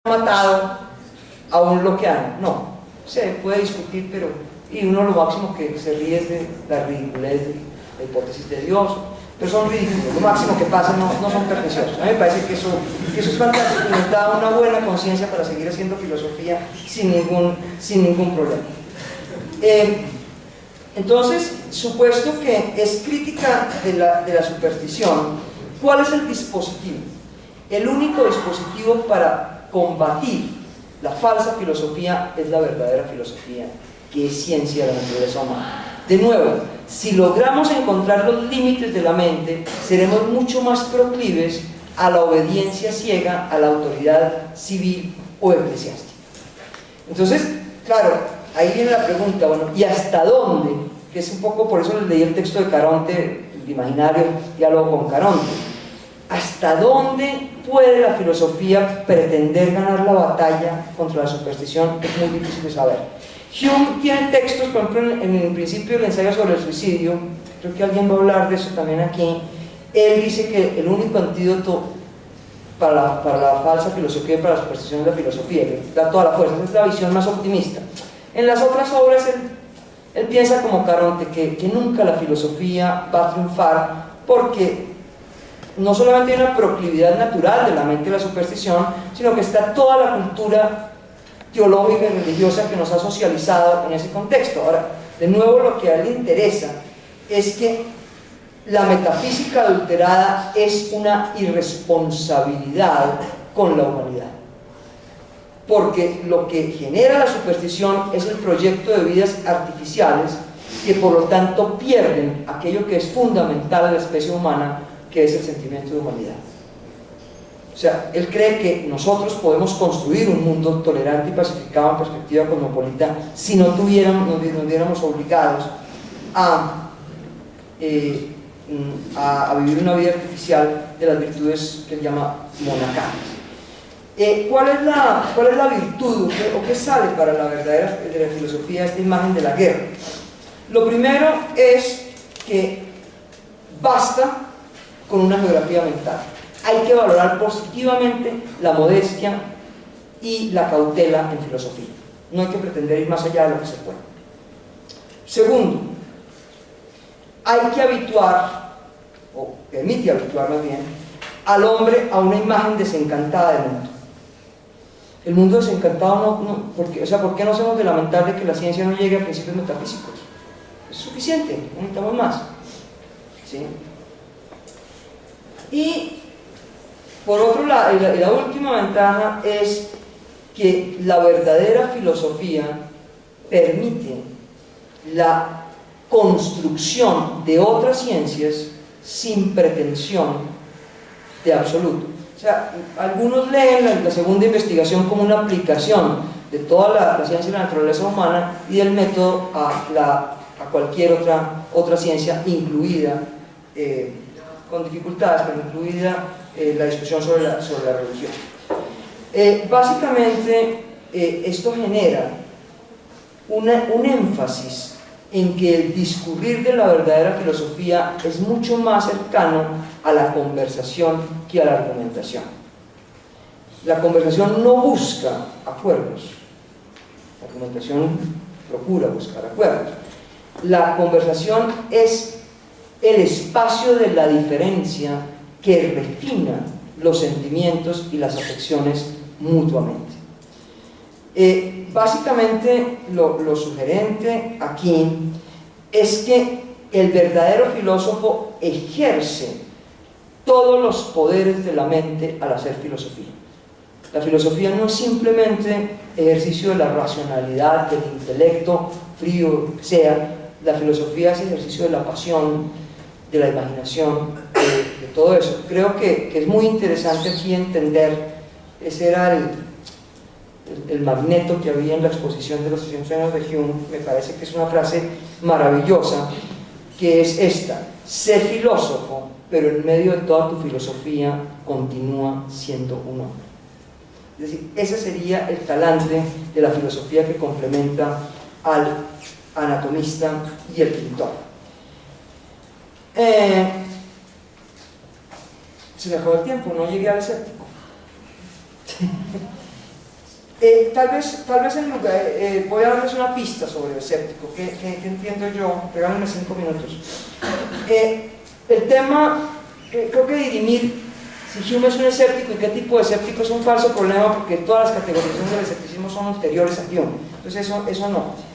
matado a un lockeano. No, se puede discutir, pero y uno lo máximo que se ríe es de la ridiculez de la hipótesis de Dios, pero son ridículos, lo máximo que pasa no son pretenciosos. A mí me parece que eso es fantástico y nos da una buena conciencia para seguir haciendo filosofía sin ningún problema. Entonces, supuesto que es crítica de la superstición, ¿cuál es el dispositivo? El único dispositivo para combatir la falsa filosofía es la verdadera filosofía, que es ciencia de la naturaleza humana. De nuevo, si logramos encontrar los límites de la mente, seremos mucho más proclives a la obediencia ciega a la autoridad civil o eclesiástica. Entonces, claro, ahí viene la pregunta, bueno, ¿y hasta dónde? Que es un poco, por eso les leí el texto de Caronte, el imaginario diálogo con Caronte. ¿Hasta dónde puede la filosofía pretender ganar la batalla contra la superstición? Es muy difícil de saber. Hume tiene textos, por ejemplo, en el principio del ensayo sobre el suicidio, creo que alguien va a hablar de eso también aquí. Él dice que el único antídoto para la falsa filosofía y para la superstición es la filosofía, que da toda la fuerza. Esa es la visión más optimista. En las otras obras él piensa como Caronte que nunca la filosofía va a triunfar, porque no solamente hay una proclividad natural de la mente de la superstición, sino que está toda la cultura teológica y religiosa que nos ha socializado en ese contexto. Ahora, de nuevo, lo que a él le interesa es que la metafísica adulterada es una irresponsabilidad con la humanidad, porque lo que genera la superstición es el proyecto de vidas artificiales que por lo tanto pierden aquello que es fundamental a la especie humana, que es el sentimiento de humanidad. O sea, él cree que nosotros podemos construir un mundo tolerante y pacificado en perspectiva cosmopolita si nos viéramos obligados a vivir una vida artificial de las virtudes que él llama monacanas. ¿Cuál es la virtud o qué sale para la verdadera de la filosofía esta imagen de la guerra? Lo primero es que basta con una geografía mental. Hay que valorar positivamente la modestia y la cautela en filosofía. No hay que pretender ir más allá de lo que se puede. Segundo, hay que habituar, o permite habituar más bien, al hombre a una imagen desencantada del mundo. El mundo desencantado ¿por qué nos hemos de lamentar de que la ciencia no llegue a principios metafísicos? Es suficiente, no necesitamos más. ¿Sí? Y por otro lado, la última ventaja es que la verdadera filosofía permite la construcción de otras ciencias sin pretensión de absoluto. O sea, algunos leen la segunda investigación como una aplicación de toda la ciencia y la naturaleza humana y del método a cualquier otra ciencia, incluida con dificultades, pero incluida la discusión sobre la religión. Básicamente, esto genera un énfasis en que el discurrir de la verdadera filosofía es mucho más cercano a la conversación que a la argumentación. La conversación no busca acuerdos, la argumentación procura buscar acuerdos. La conversación es el espacio de la diferencia que refina los sentimientos y las afecciones mutuamente. Básicamente lo sugerente aquí es que el verdadero filósofo ejerce todos los poderes de la mente al hacer filosofía. La filosofía no es simplemente ejercicio de la racionalidad, del intelecto frío, sea. La filosofía es ejercicio de la pasión, de la imaginación, de todo eso. Creo que es muy interesante aquí entender, ese era el magneto que había en la exposición de los 600 años de Hume. Me parece que es una frase maravillosa, que es esta: sé filósofo, pero en medio de toda tu filosofía continúa siendo un hombre. Es decir, ese sería el talante de la filosofía que complementa al anatomista y el pintor. Se me acabó el tiempo, no llegué al escéptico. Tal vez en lugar, voy a darles una pista sobre el escéptico, que entiendo yo, regálenme 5 minutos. El tema, creo que dirimir si Hume es un escéptico y qué tipo de escéptico es un falso problema, porque todas las categorizaciones del escepticismo son anteriores a Hume, entonces eso no.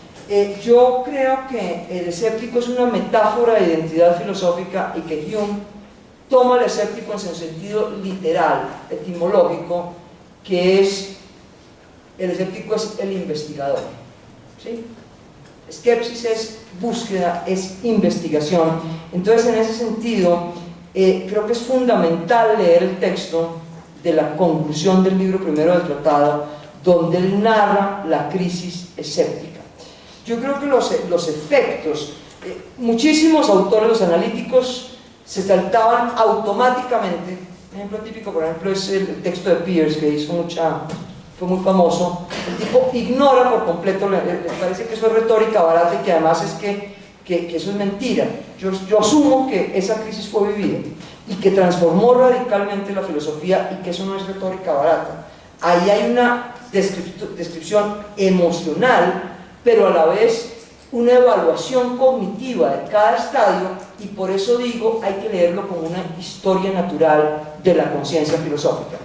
Yo creo que el escéptico es una metáfora de identidad filosófica y que Hume toma el escéptico en su sentido literal, etimológico, que es, el escéptico es el investigador, ¿sí? Skepsis es búsqueda, es investigación. Entonces, en ese sentido, creo que es fundamental leer el texto de la conclusión del libro primero del tratado, donde él narra la crisis escéptica. Yo creo que los efectos, muchísimos autores, los analíticos, se saltaban automáticamente. Un ejemplo típico, por ejemplo, es el texto de Peirce, que fue muy famoso. El tipo ignora por completo, le parece que eso es retórica barata y que además es que eso es mentira. Yo asumo que esa crisis fue vivida y que transformó radicalmente la filosofía y que eso no es retórica barata. Ahí hay una descripción emocional, pero a la vez una evaluación cognitiva de cada estadio, y por eso digo, hay que leerlo como una historia natural de la conciencia filosófica.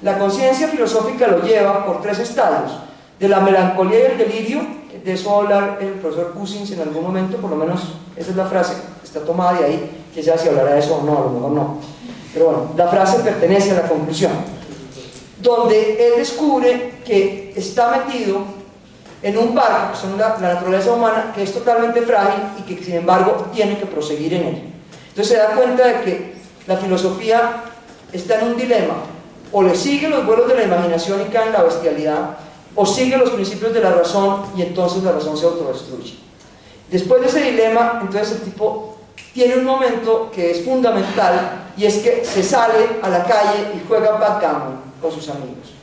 La conciencia filosófica lo lleva por 3 estadios: de la melancolía y el delirio, de eso va a hablar el profesor Cousins en algún momento, por lo menos esa es la frase, está tomada de ahí, que ya si hablará de eso o no, a lo mejor no, pero bueno, la frase pertenece a la conclusión, donde él descubre que está metido en un barco, que son la naturaleza humana, que es totalmente frágil y que sin embargo tiene que proseguir en él. Entonces se da cuenta de que la filosofía está en un dilema: o le sigue los vuelos de la imaginación y cae en la bestialidad, o sigue los principios de la razón y entonces la razón se autodestruye. Después de ese dilema, entonces el tipo tiene un momento que es fundamental, y es que se sale a la calle y juega backgammon con sus amigos,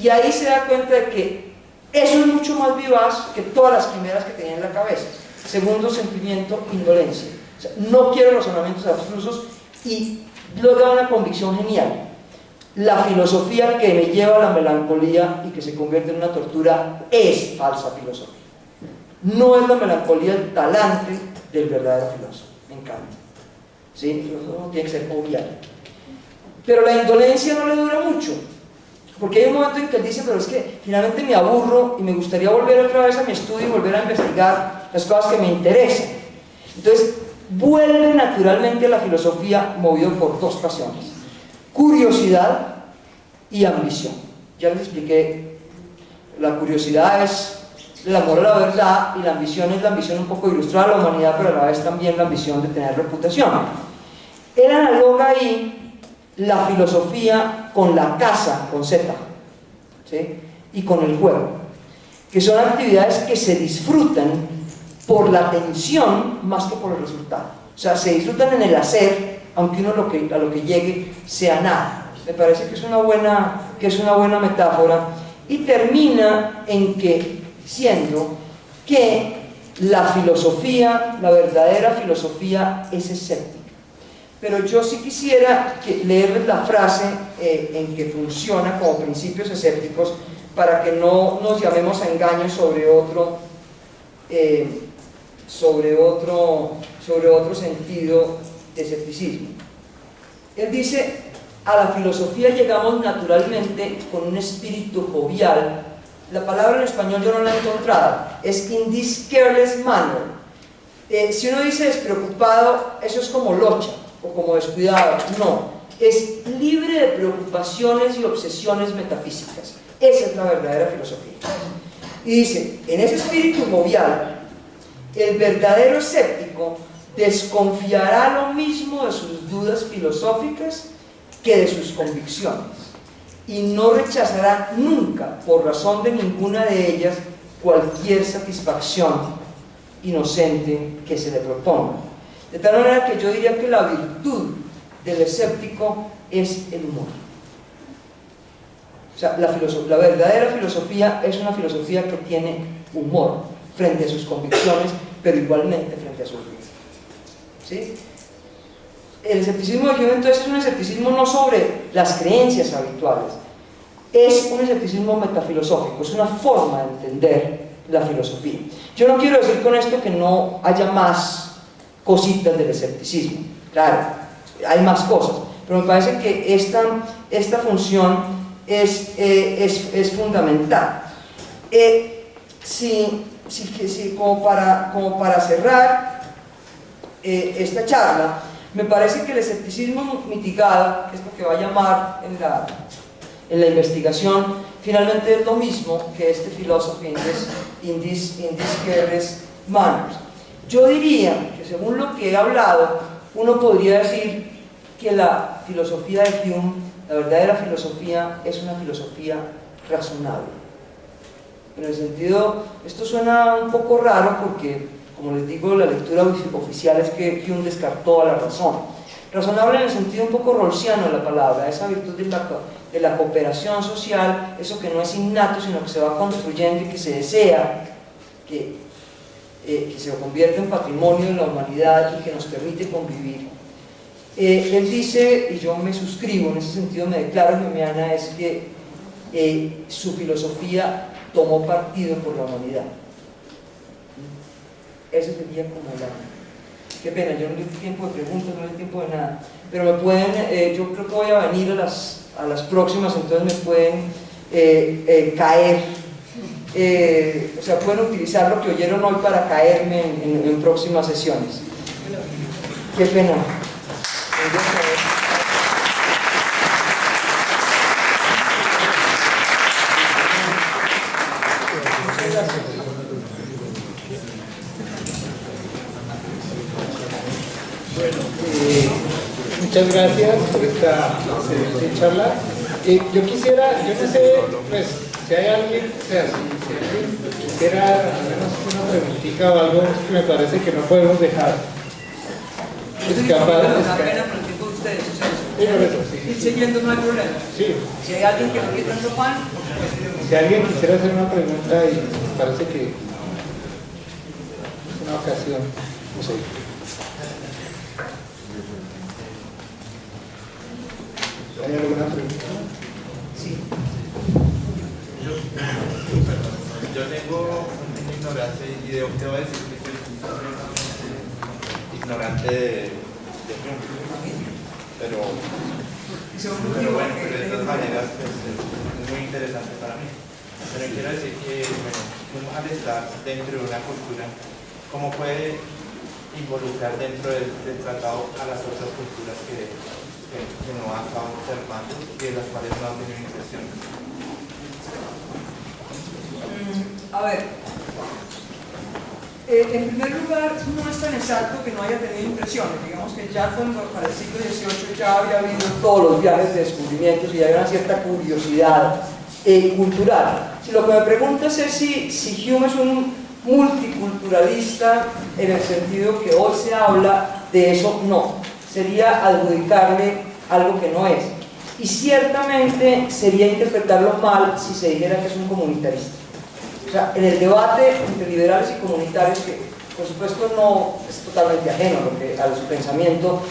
y ahí se da cuenta de que eso es mucho más vivaz que todas las quimeras que tenía en la cabeza. Segundo sentimiento, indolencia. O sea, no quiero razonamientos abstrusos, y luego da una convicción genial: la filosofía que me lleva a la melancolía y que se convierte en una tortura es falsa filosofía. No es la melancolía el talante del verdadero filósofo. Me encanta, ¿sí? No tiene que ser obviado. Pero la indolencia no le dura mucho, porque hay un momento en que él dice: pero es que finalmente me aburro y me gustaría volver otra vez a mi estudio y volver a investigar las cosas que me interesan. Entonces vuelve naturalmente a la filosofía movido por 2 pasiones: curiosidad y ambición. Ya les expliqué, la curiosidad es el amor a la verdad, y la ambición es la ambición un poco ilustrada a la humanidad, pero a la vez también la ambición de tener reputación. Él analoga ahí la filosofía con la caza, con Z, ¿sí? Y con el juego, que son actividades que se disfrutan por la tensión más que por el resultado. O sea, se disfrutan en el hacer, aunque uno a lo que llegue sea nada. Me parece que es una buena metáfora, y termina en que, diciendo que la filosofía, la verdadera filosofía, es escéptica. Pero yo sí quisiera leerles la frase en que funciona como principios escépticos, para que no nos llamemos a engaño sobre otro sentido de escepticismo. Él dice: a la filosofía llegamos naturalmente con un espíritu jovial. La palabra en español yo no la he encontrado, es in this careless manner. Si uno dice despreocupado, eso es como locha o como descuidado. No, es libre de preocupaciones y obsesiones metafísicas. Esa es la verdadera filosofía. Y dice: en ese espíritu jovial, el verdadero escéptico desconfiará lo mismo de sus dudas filosóficas que de sus convicciones, y no rechazará nunca, por razón de ninguna de ellas, cualquier satisfacción inocente que se le proponga. De tal manera que yo diría que la virtud del escéptico es el humor. O sea, la verdadera filosofía es una filosofía que tiene humor frente a sus convicciones, pero igualmente frente a sus vidas, ¿sí? El escepticismo de Hume entonces es un escepticismo no sobre las creencias habituales, es un escepticismo metafilosófico, es una forma de entender la filosofía. Yo no quiero decir con esto que no haya más cositas del escepticismo, claro, hay más cosas, pero me parece que esta función es fundamental. Como para cerrar esta charla, me parece que el escepticismo mitigado, que es lo que va a llamar en la investigación, finalmente es lo mismo que este philosophy in this careless manners. Yo diría que según lo que he hablado, uno podría decir que la filosofía de Hume, la verdadera filosofía, es una filosofía razonable. En el sentido, esto suena un poco raro porque, como les digo, la lectura oficial es que Hume descartó a la razón. Razonable en el sentido un poco rawlsiano de la palabra, esa virtud de la cooperación social, eso que no es innato, sino que se va construyendo y que se desea que se convierta en patrimonio de la humanidad y que nos permite convivir. Él dice, y yo me suscribo, en ese sentido me declaro humeana, es que su filosofía tomó partido por la humanidad. Eso sería como la... Qué pena, yo no le doy tiempo de preguntas, no le doy tiempo de nada, pero me pueden, yo creo que voy a venir a las próximas, entonces me pueden caer, o sea, pueden utilizar lo que oyeron hoy para caerme en próximas sesiones. Qué pena. Bueno, muchas gracias por esta excelente charla. Yo quisiera, yo no sé, pues, si hay alguien, o sea, si alguien quisiera al menos una preguntita o algo que me parece que no podemos dejar escapar. Ustedes, o sea, sí, por eso, sí. ir siguiendo no hay problema. Sí. Si hay alguien que no quiere tanto pan, si alguien quisiera hacer una pregunta y me parece que es una ocasión, no sé. ¿Hay alguna pregunta? sí. Yo tengo una ignorancia y debo decir que soy ignorante de Hume. Pero bueno, pero de todas maneras es muy interesante para mí. Pero quiero decir que, bueno, uno al estar dentro de una cultura, ¿cómo puede involucrar dentro del tratado a las otras culturas que no ha estado observando y de las cuales no ha tenido impresión? A ver, en primer lugar, no es tan exacto que no haya tenido impresiones. Digamos que ya para el siglo XVIII ya había habido todos los viajes de descubrimientos y había una cierta curiosidad cultural. Si lo que me preguntas es si Hume es un multiculturalista en el sentido que hoy se habla de eso, no. Sería adjudicarle algo que no es. Y ciertamente sería interpretarlo mal si se dijera que es un comunitarista. O sea, en el debate entre liberales y comunitarios, que por supuesto no es totalmente ajeno a su pensamiento,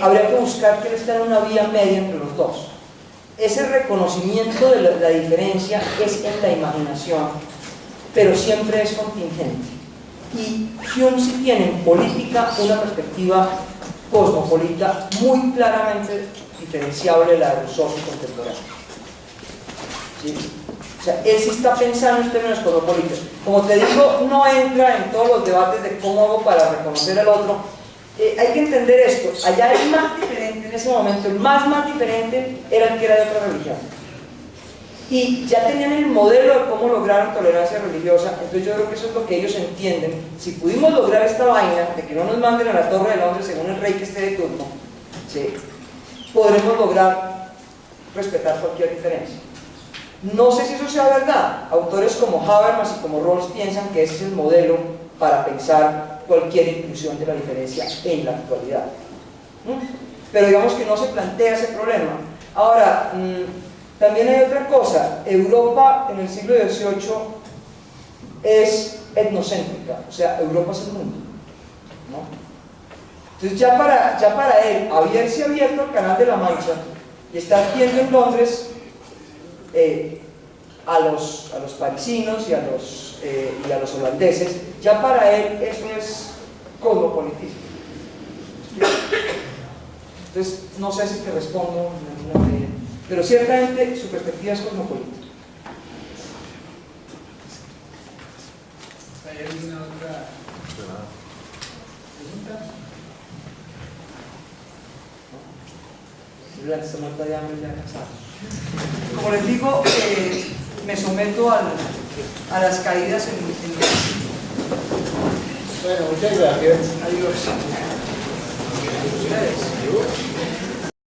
habría que buscar que él esté en una vía media entre los dos. Ese reconocimiento de la diferencia es en la imaginación, pero siempre es contingente. Y Hume sí tiene en política una perspectiva cosmopolita muy claramente diferenciable de la de Rousseau contemporáneo. ¿Sí? O sea, él sí está pensando en términos cosmopolitas. Como te digo, no entra en todos los debates de cómo hago para reconocer al otro. Hay que entender esto. Allá el más diferente en ese momento, el más diferente era el que era de otra religión. Y ya tenían el modelo de cómo lograr tolerancia religiosa. Entonces yo creo que eso es lo que ellos entienden. Si pudimos lograr esta vaina de que no nos manden a la Torre de Londres según el rey que esté de turno, ¿sí?, podremos lograr respetar cualquier diferencia. No sé si eso sea verdad. Autores como Habermas y como Rawls piensan que ese es el modelo para pensar cualquier inclusión de la diferencia en la actualidad. Pero digamos que no se plantea ese problema. Ahora, también hay otra cosa. Europa en el siglo XVIII es etnocéntrica, o sea, Europa es el mundo, ¿no? Entonces ya para él haberse abierto el Canal de la Mancha y estar viendo en Londres a los parisinos y a los holandeses. Ya para él eso es cosmopolitismo. Entonces, no sé si te respondo en alguna medida, pero ciertamente su perspectiva es cosmopolita. ¿Hay alguna otra pregunta? La Samantha ya me ha cansado. Como les digo, me someto a las caídas en Bueno, muchas gracias. Adiós. Ustedes.